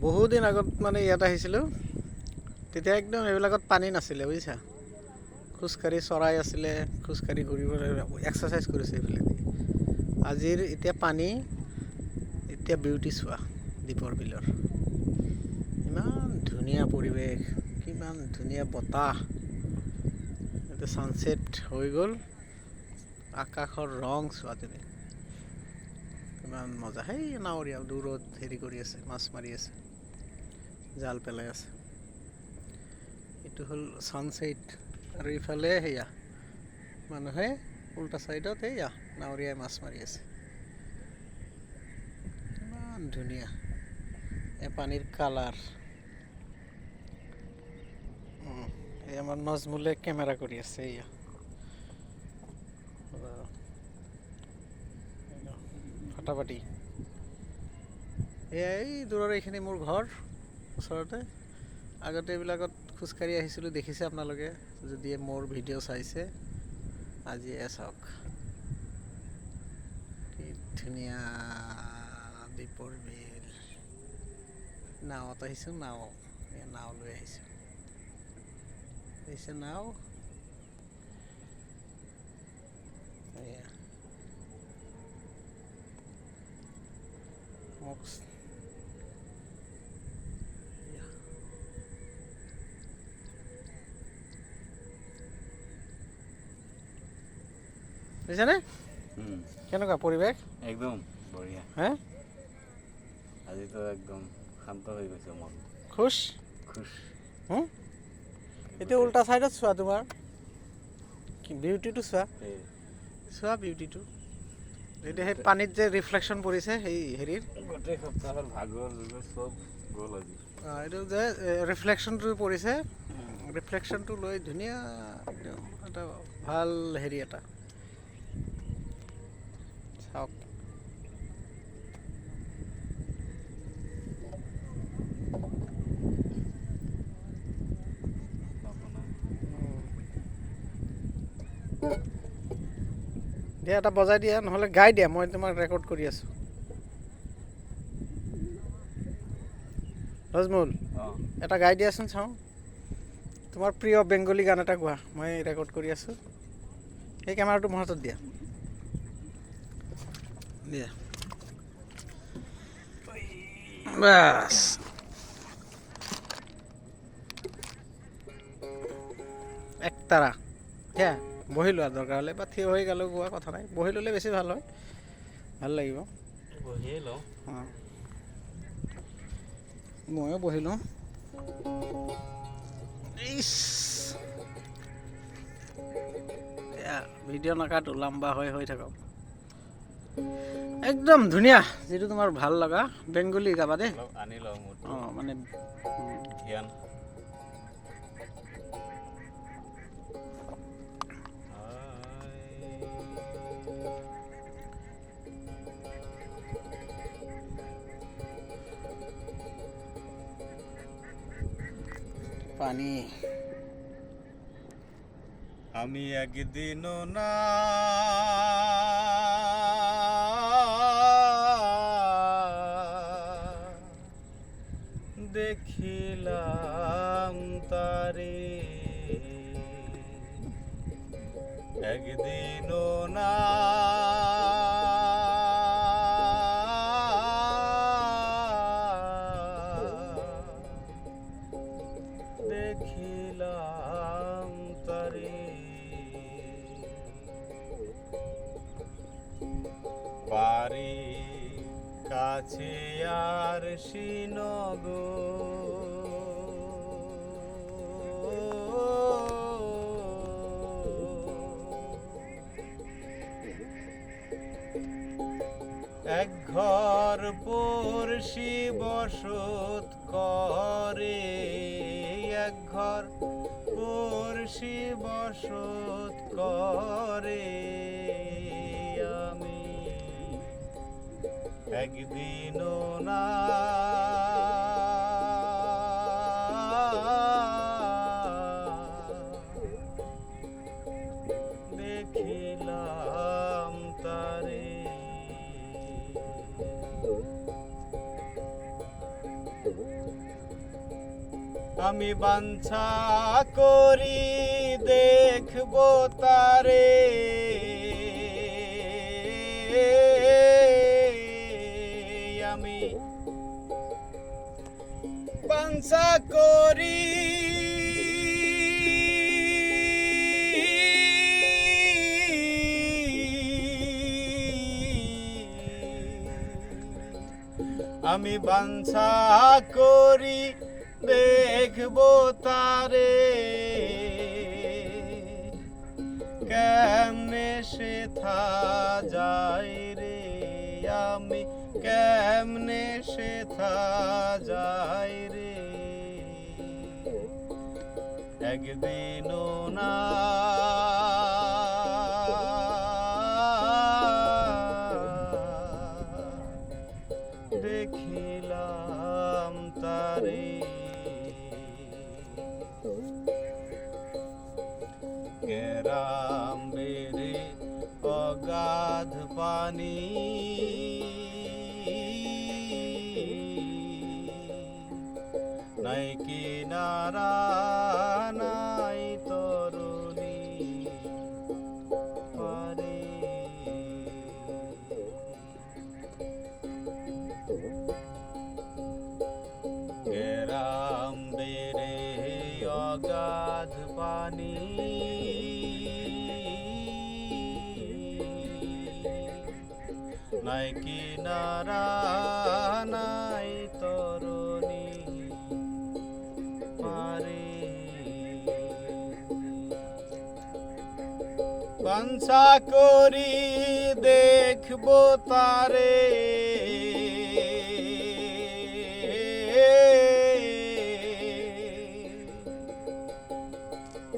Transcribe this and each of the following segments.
বহুদিন আগত মানে ইয়াত আহিছিলোঁ, তেতিয়া একদম এইবিলাকত পানী নাছিলে বুজিছা। খোজকাঢ়ি চৰাই আছিলে, খোজকাঢ়ি ঘূৰিব এক্সাৰচাইজ কৰিছে এইবিলাক। আজিৰ এতিয়া পানী, এতিয়া বিউটি চোৱা দীপৰ বিলৰ। ইমান ধুনীয়া পৰিৱেশ, কিমান ধুনীয়া বতাহ। এতিয়া ছানছেট হৈ গ'ল, আকাশৰ ৰং চোৱা তুমি, ইমান মজা। সেই নাৱৰীয়া দূৰত হেৰি কৰি আছে, মাছ মাৰি আছে, জাল পেলাই আছে। এইটো হ'ল ছানছেট। আৰু ইফালে সেয়া মানুহে উল্টা ছাইডত সেয়া নাৱৰীয়াই মাছ মাৰি আছে। ইমান ধুনীয়া এই পানীৰ কালাৰ। এই আমাৰ নজমুলে কেমেৰা কৰি আছে, এয়া ফাটাফাটি। এই দূৰৰ এইখিনি মোৰ ঘৰ ওচৰতে। আগতে এইবিলাকত খোজকাঢ়ি আহিছিলোঁ, দেখিছে আপোনালোকে যদি মোৰ ভিডিঅ' চাইছে। আজি চাওক কি ধুনীয়া দীপৰ বিল। নাৱত আহিছোঁ, নাও লৈ আহিছোঁ, দেখিছে নাও। এয়া মোক বুজিছানে? কেনেকুৱা পৰিৱেশ? একদম বঢ়িয়া। হে, আজিতো একদম শান্ত হৈ গৈছে মন। খুচ খুচ। এতিয়া উল্টা ছাইডত চোৱা, তোমাৰ বিউটিটো চোৱা বিউটিটো। এতিয়া সেই পানীত যে ৰিফ্লেকশ্যন পৰিছে সেই হেৰিৰ, গোটেই সপ্তাহৰ ভাগৰ চব গ'ল আজি। এইটো যে ৰিফ্লেকশ্যনটো পৰিছে, ৰিফ্লেকশ্যনটো লৈ ধুনীয়া এটা ভাল হেৰি এটা চাওক। দিয়া এটা বজাই দিয়া, নহ'লে গাই দিয়া, মই তোমাক ৰেকৰ্ড কৰি আছোঁ। নজমুল, এটা গাই দিয়াচোন চাওঁ। তোমাৰ প্ৰিয় বেংগলী গান এটা গোৱা, মই ৰেকৰ্ড কৰি আছোঁ। সেই কেমেৰাটো মোৰ হাতত দিয়া। দিয়া বাছ। একতাৰা সেয়া বহি লোৱা, দৰকাৰ হ'লে বা থিয় হৈ গ'লেও গোৱা, কথা নাই। বহি ল'লে বেছি ভাল হয়, ভাল লাগিব। বহিয়ে লওঁ। অঁ, ময়ো বহি লওঁ। এয়া ভিডিঅ' নাকাটো, লাম্বা হৈ থাকক। একদম ধুনীয়া, যিটো তোমাৰ ভাল লগা বেংগলী গাবা দেই। আনি লওঁ মোৰ। অঁ, মানে ধ্যান। পানী আমি একদিনও না দেখিলাম তারে, একদিনও না দেখিলাম তারে, বাড়ি কাছে আর এক ঘর পড়শি বসত করে, এক ঘর পড়শি বসত করে। আমি একদিনও না দেখিলাম তারে। আমি বাঞ্ছা করি দেখব তারে, আমি বাঞ্ছা করি আমি বাঞ্ছা করি দেখব তারে, কেমনে সে থা যায় রে, আমি কেমনে সে থা যায় রে, একদিনও না দেখিলাম তারে, গেরাম বেড়ে অগাধ পানি, নাই কিনারা নাই তরুণী পারে, গেরাম বেড়ে অগাধ পানি, নাই কিনারা নাই তরুণী পারে, বাঞ্ছা করি দেখব তারে,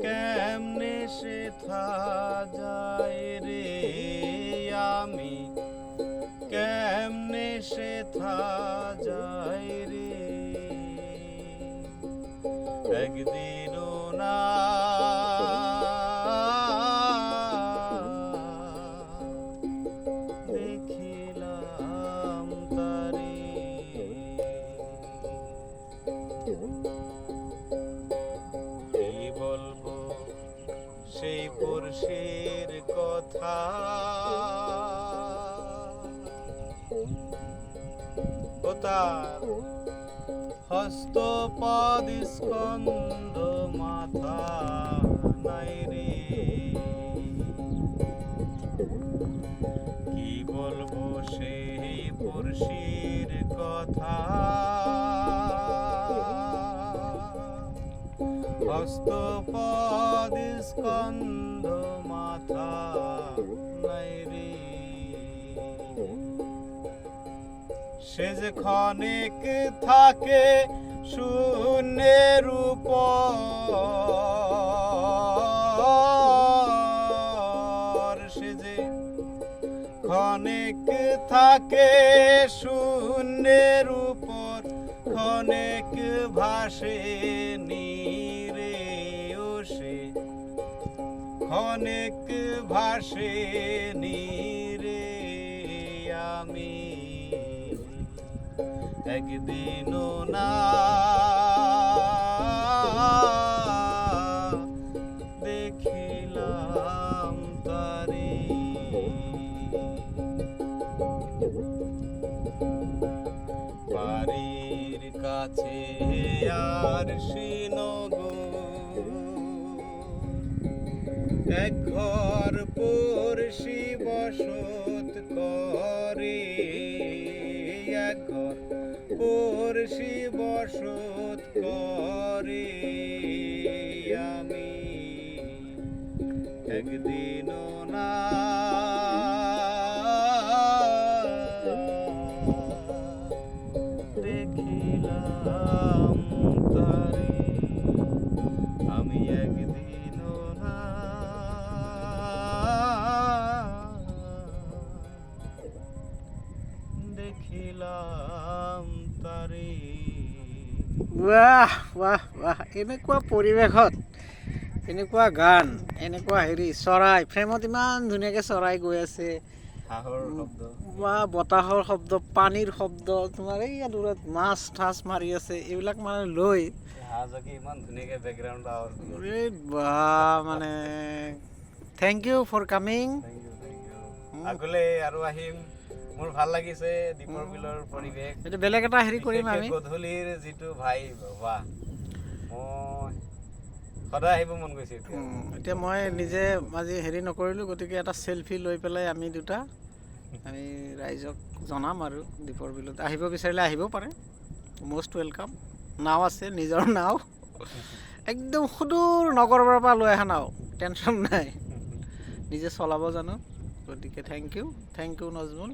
কেমনে সে থা যায় রে, আমি কেমনে সে থা যায় রে, একদিনও না দেখিলাম তারে, কি বলবো সেই পুরুষের কথা, ও তার হস্তপদ স্কন্ধ মাথা নাই রে, কি বলবো সেই পুরুষের কথা, হস্তপদ স্কন্ধ মাথা নাই রে, সে যে ক্ষণিক থাকে শূন্যের উপর, সে যে ক্ষণিক থাকে শূন্যের উপর, ক্ষণিক ভাসে নীরে, ও সে ক্ষণিক ভাসে নীরে, আমি একদিনও না দেখিলাম তারে, বাড়ির কাছে আর শ্রীনগর, এক ঘর পড়শি বসত করে, এক ঘর পড়শি বসত করে, আমি একদিনও না দেখিলাম তারে, আমি একদিনও না দেখিলাম তারে। ৱাহ ৱাহ ৱাহ, এনেকুৱা পৰিৱেশত এনেকুৱা গান, এনেকুৱা হেৰি চৰাই, ফ্ৰেমত ইমান ধুনীয়াকৈ চৰাই গৈ আছে, হাঁহৰ শব্দ বা বতাহৰ শব্দ, পানীৰ শব্দ, তোমাৰ এই দূৰত মাছ ঠাচ মাৰি আছে, এইবিলাক মানে লৈ হাঁহ জকি ইমান ধুনীয়াকৈ বেকগ্ৰাউণ্ড আৱাজ দি আছে। এই বা মানে thank you for coming. Thank you আগলৈ আৰু আহিম। মোৰ ভাল লাগিছে দীপৰ বিলৰ পৰিৱেশ। এইটো বেলেগ এটা হেৰি কৰিম বিশেষকৈ আমি। গধূলিৰ যিটো ভাই বাহ, মই সদায় আহিব মন গৈছে এতিয়া। এতিয়া মই নিজে আজি হেৰি নকৰিলোঁ, গতিকে এটা চেলফি লৈ পেলাই আমি দুটা আমি ৰাইজক জনাম আৰু দীপৰ বিলত আহিব বিচাৰিলে আহিব পাৰে, মষ্ট ৱেলকাম। নাও আছে, নিজৰ নাও, একদম সুদূৰ নগৰৰ পৰা লৈ অহা নাও, টেনশ্যন নাই, নিজে চলাব জানো। গতিকে থেংক ইউ নজমুল।